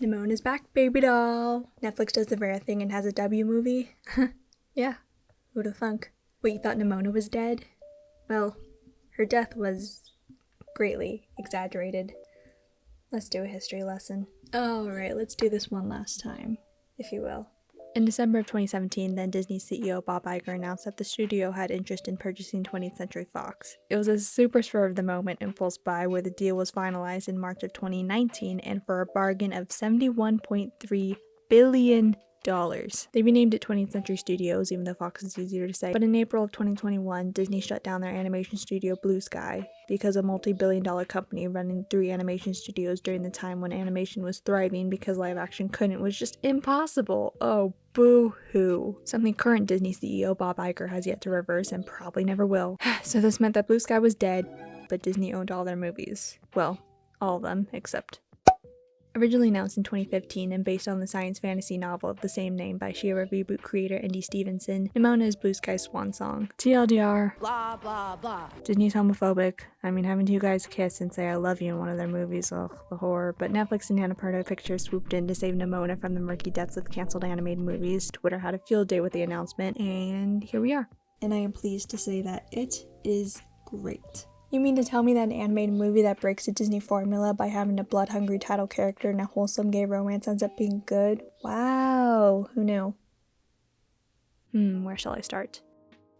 Nimona's back, baby doll! Netflix does the rare thing and has a W movie. Yeah, who'da thunk? Wait, you thought Nimona was dead? Well, her death was greatly exaggerated. Let's do a history lesson. Alright, let's do this one last time, if you will. In December of 2017, then Disney CEO Bob Iger announced that the studio had interest in purchasing 20th Century Fox. It was a super spur of the moment impulse buy where the deal was finalized in March of 2019 and for a bargain of $71.3 billion. They renamed it 20th Century Studios, even though Fox is easier to say. But in April of 2021, Disney shut down their animation studio Blue Sky because a multi-billion-dollar company running 3 animation studios during the time when animation was thriving because live action couldn't was just impossible. Oh, boo-hoo. Something current Disney CEO Bob Iger has yet to reverse and probably never will. So this meant that Blue Sky was dead, but Disney owned all their movies. Well, all of them, except... Originally announced in 2015 and based on the science fantasy novel of the same name by She-Ra reboot creator Andy Stevenson, Nimona is Blue Sky's swan song. TLDR, blah blah blah. Disney's homophobic. I mean, having 2 guys kiss and say I love you in one of their movies, ugh, the horror. But Netflix and Annapurna Pictures swooped in to save Nimona from the murky depths of cancelled animated movies. Twitter had a field day with the announcement, and here we are. And I am pleased to say that it is great. You mean to tell me that an animated movie that breaks the Disney formula by having a blood-hungry title character and a wholesome gay romance ends up being good? Wow, who knew? Where shall I start?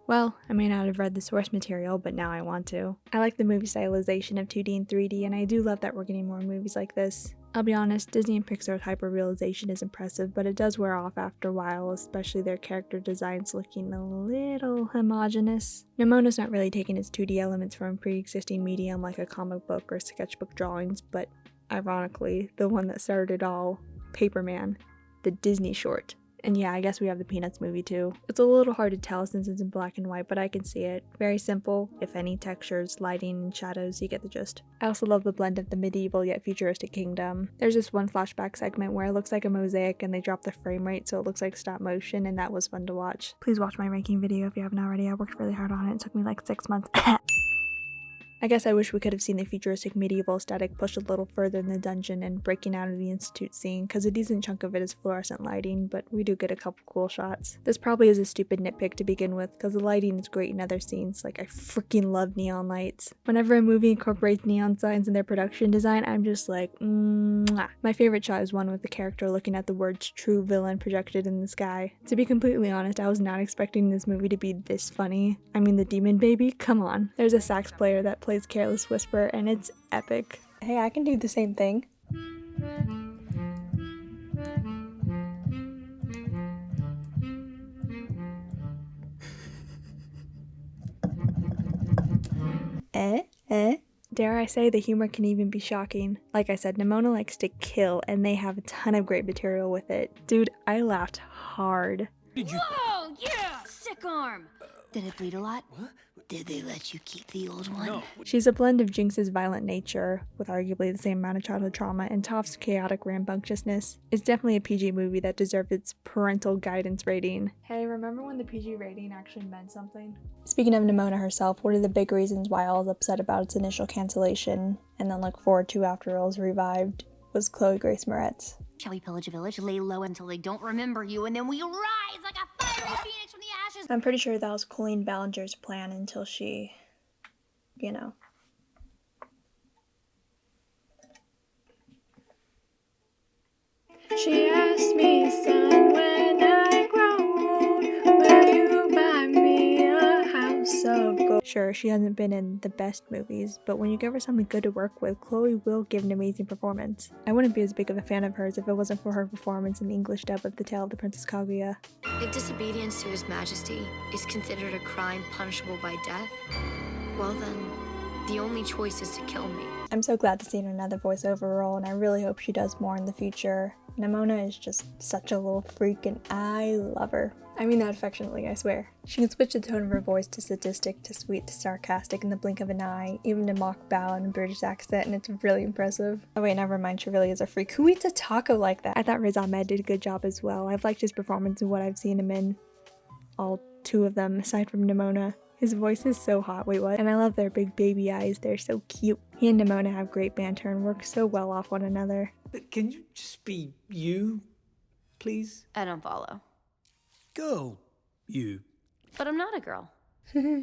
Well, I may not have read the source material, but now I want to. I like the movie stylization of 2D and 3D, and I do love that we're getting more movies like this. I'll be honest, Disney and Pixar's hyper-realization is impressive, but it does wear off after a while, especially their character designs looking a little homogenous. Nimona's not really taking its 2D elements from a pre-existing medium like a comic book or sketchbook drawings, but ironically, the one that started it all, Paperman, the Disney short. And yeah, I guess we have the Peanuts movie too. It's a little hard to tell since it's in black and white, but I can see it. Very simple, if any textures, lighting, and shadows, you get the gist. I also love the blend of the medieval yet futuristic kingdom. There's this one flashback segment where it looks like a mosaic and they drop the frame rate so it looks like stop motion, and that was fun to watch. Please watch my ranking video if you haven't already. I worked really hard on it. It took me like 6 months. I guess I wish we could have seen the futuristic medieval aesthetic pushed a little further in the dungeon and breaking out of the Institute scene, because a decent chunk of it is fluorescent lighting, but we do get a couple cool shots. This probably is a stupid nitpick to begin with, because the lighting is great in other scenes, like I freaking love neon lights. Whenever a movie incorporates neon signs in their production design, I'm just like, mwah. My favorite shot is one with the character looking at the words "true villain" projected in the sky. To be completely honest, I was not expecting this movie to be this funny. I mean, the demon baby? Come on. There's a sax player that plays Careless Whisper, and it's epic. Hey, I can do the same thing. Dare I say the humor can even be shocking. Like I said, Nimona likes to kill, and they have a ton of great material with it. Dude, I laughed hard. Whoa, yeah! Sick arm! Did it bleed a lot? What? Did they let you keep the old one? No. She's a blend of Jinx's violent nature, with arguably the same amount of childhood trauma, and Toph's chaotic rambunctiousness. It's definitely a PG movie that deserved its parental guidance rating. Hey, remember when the PG rating actually meant something? Speaking of Nimona herself, what are the big reasons why I was upset about its initial cancellation, and then look forward to after it was revived, was Chloe Grace Moretz. Shall we pillage a village, lay low until they don't remember you, and then we rise like a fiery phoenix from the ashes? I'm pretty sure that was Colleen Ballinger's plan until she, you know. She asked me, son, when I grow old, will you buy me a house of gold? Sure, she hasn't been in the best movies, but when you give her something good to work with, Chloe will give an amazing performance. I wouldn't be as big of a fan of hers if it wasn't for her performance in the English dub of The Tale of the Princess Kaguya. If disobedience to His Majesty is considered a crime punishable by death, well then, the only choice is to kill me. I'm so glad to see her in another voiceover role, and I really hope she does more in the future. Nimona is just such a little freak, and I love her. I mean that affectionately, I swear. She can switch the tone of her voice to sadistic, to sweet, to sarcastic in the blink of an eye, even to mock bow in a British accent, and it's really impressive. Oh wait, never mind, she really is a freak. Who eats a taco like that? I thought Riz Ahmed did a good job as well. I've liked his performance in what I've seen him in. All 2 of them, aside from Nimona. His voice is so hot, wait what? And I love their big baby eyes, they're so cute. He and Nimona have great banter and work so well off one another. Can you just be you, please? I don't follow. Go, you. But I'm not a girl.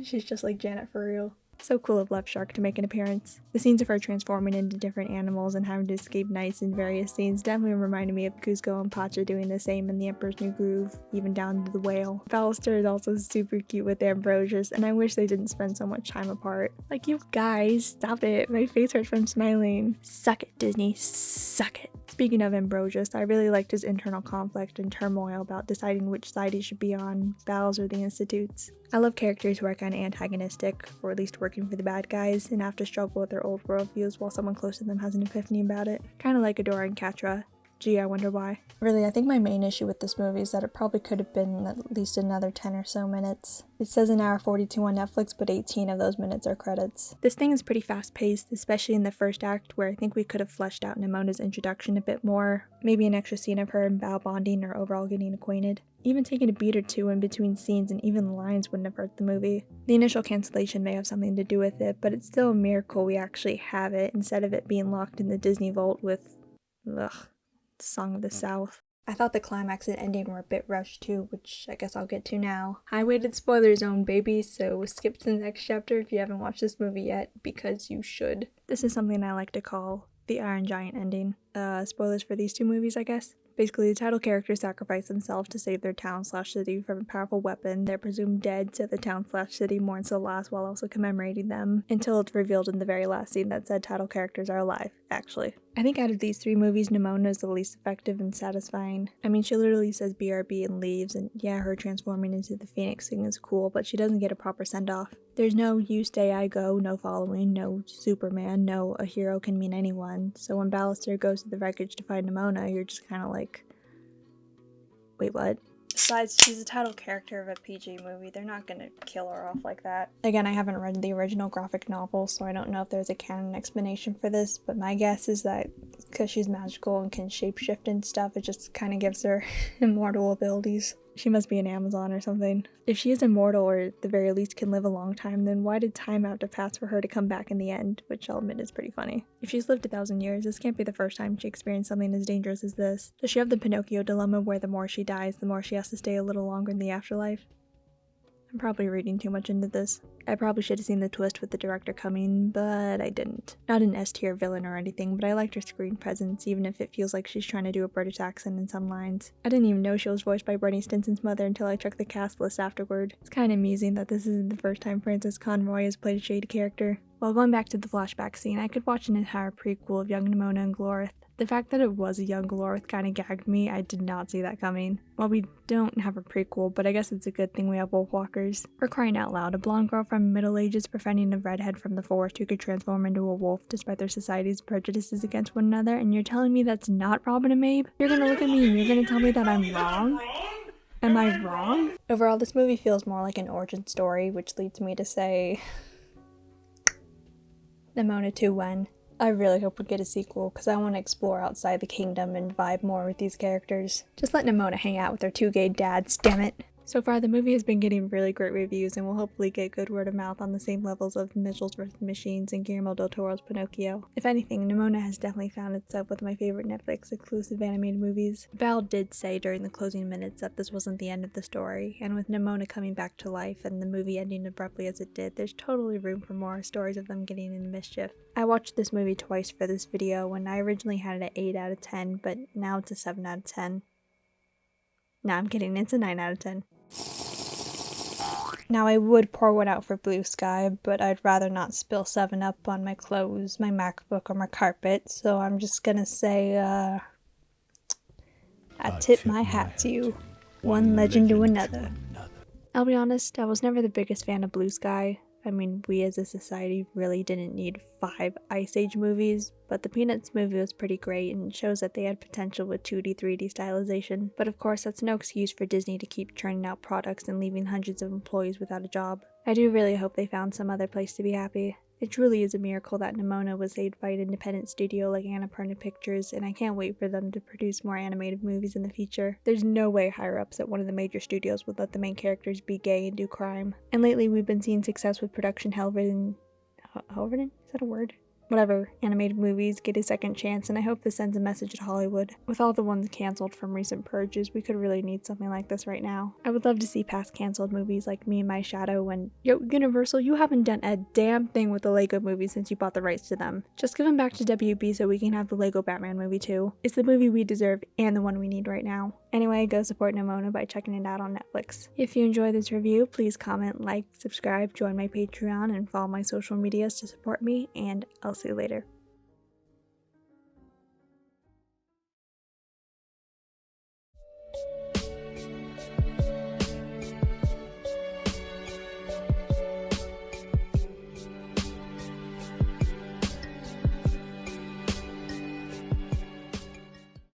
She's just like Janet for real. So cool of Left Shark to make an appearance. The scenes of her transforming into different animals and having to escape knights in various scenes definitely reminded me of Kuzco and Pacha doing the same in The Emperor's New Groove, even down to the whale. Ballister is also super cute with Ambrosius, and I wish they didn't spend so much time apart. Like, you guys, stop it. My face hurts from smiling. Suck it, Disney. Suck it. Speaking of Ambrosius, I really liked his internal conflict and turmoil about deciding which side he should be on, Val's or the Institute's. I love characters who are kind of antagonistic, or at least working for the bad guys, and have to struggle with their old worldviews while someone close to them has an epiphany about it. Kind of like Adora and Catra. Gee, I wonder why. Really, I think my main issue with this movie is that it probably could have been at least another 10 or so minutes. It says an hour 42 on Netflix, but 18 of those minutes are credits. This thing is pretty fast-paced, especially in the first act, where I think we could have fleshed out Nimona's introduction a bit more. Maybe an extra scene of her and Bao bonding or overall getting acquainted. Even taking a beat or two in between scenes and even lines wouldn't have hurt the movie. The initial cancellation may have something to do with it, but it's still a miracle we actually have it, instead of it being locked in the Disney vault with... Song of the South. I thought the climax and ending were a bit rushed too, which I guess I'll get to now. High-weighted spoiler zone, baby, so skip to the next chapter if you haven't watched this movie yet, because you should. This is something I like to call the Iron Giant ending. Spoilers for these two movies, I guess. Basically, the title characters sacrifice themselves to save their town/city from a powerful weapon. They're presumed dead, so the town/city mourns the loss while also commemorating them, until it's revealed in the very last scene that said title characters are alive, actually. I think out of these three movies, Nimona is the least effective and satisfying. I mean, she literally says BRB and leaves, and yeah, her transforming into the Phoenix thing is cool, but she doesn't get a proper send-off. There's no you stay, I go, no following, no Superman, no a hero can mean anyone, so when Ballister goes to the wreckage to find Nimona, you're just kind of like, wait, what? Besides, she's a title character of a PG movie. They're not gonna kill her off like that. Again, I haven't read the original graphic novel, so I don't know if there's a canon explanation for this, but my guess is that because she's magical and can shapeshift and stuff, it just kind of gives her immortal abilities. She must be an Amazon or something. If she is immortal, or at the very least can live a long time, then why did time have to pass for her to come back in the end? Which I'll admit is pretty funny. If she's lived 1,000 years, this can't be the first time she experienced something as dangerous as this. Does she have the Pinocchio dilemma where the more she dies, the more she has to stay a little longer in the afterlife? I'm probably reading too much into this. I probably should have seen the twist with the director coming, but I didn't. Not an S-tier villain or anything, but I liked her screen presence, even if it feels like she's trying to do a British accent in some lines. I didn't even know she was voiced by Brittany Stinson's mother until I checked the cast list afterward. It's kind of amusing that this isn't the first time Frances Conroy has played a shady character. While going back to the flashback scene, I could watch an entire prequel of young Nimona and Glorith. The fact that it was a young Glorith kind of gagged me. I did not see that coming. Well, we don't have a prequel, but I guess it's a good thing we have wolfwalkers. For crying out loud, a blonde girl from Middle Ages befriending a redhead from the forest who could transform into a wolf despite their society's prejudices against one another, and you're telling me that's not Robin and Mabe? You're gonna look at me and you're gonna tell me that I'm wrong? Am I wrong? Overall, this movie feels more like an origin story, which leads me to say... Nimona 2 when. I really hope we get a sequel, because I want to explore outside the kingdom and vibe more with these characters. Just let Nimona hang out with her two gay dads, damn it! So far, the movie has been getting really great reviews and will hopefully get good word of mouth on the same levels of Mitchell's vs. Machines and Guillermo del Toro's Pinocchio. If anything, Nimona has definitely found itself with my favorite Netflix exclusive animated movies. Val did say during the closing minutes that this wasn't the end of the story, and with Nimona coming back to life and the movie ending abruptly as it did, there's totally room for more stories of them getting into mischief. I watched this movie twice for this video, and I originally had it at 8 out of 10, but now it's a 7 out of 10. Nah, I'm kidding, it's a 9 out of 10. Now I would pour one out for Blue Sky, but I'd rather not spill 7-Up on my clothes, my MacBook, or my carpet, so I'm just gonna say, I tip my hat to you. One legend to another. I'll be honest, I was never the biggest fan of Blue Sky. I mean, we as a society really didn't need 5 Ice Age movies, but the Peanuts movie was pretty great and shows that they had potential with 2D, 3D stylization. But of course, that's no excuse for Disney to keep churning out products and leaving hundreds of employees without a job. I do really hope they found some other place to be happy. It truly is a miracle that Nimona was saved by an independent studio like Annapurna Pictures, and I can't wait for them to produce more animated movies in the future. There's no way higher-ups at one of the major studios would let the main characters be gay and do crime. And lately we've been seeing success with production Helverden? Is that a word? Whatever, animated movies get a second chance, and I hope this sends a message to Hollywood. With all the ones cancelled from recent purges, we could really need something like this right now. I would love to see past cancelled movies like Me and My Shadow and, yo, Universal, you haven't done a damn thing with the Lego movies since you bought the rights to them. Just give them back to WB so we can have the Lego Batman movie too. It's the movie we deserve and the one we need right now. Anyway, go support Nimona by checking it out on Netflix. If you enjoyed this review, please comment, like, subscribe, join my Patreon, and follow my social medias to support me, and I'll see you later.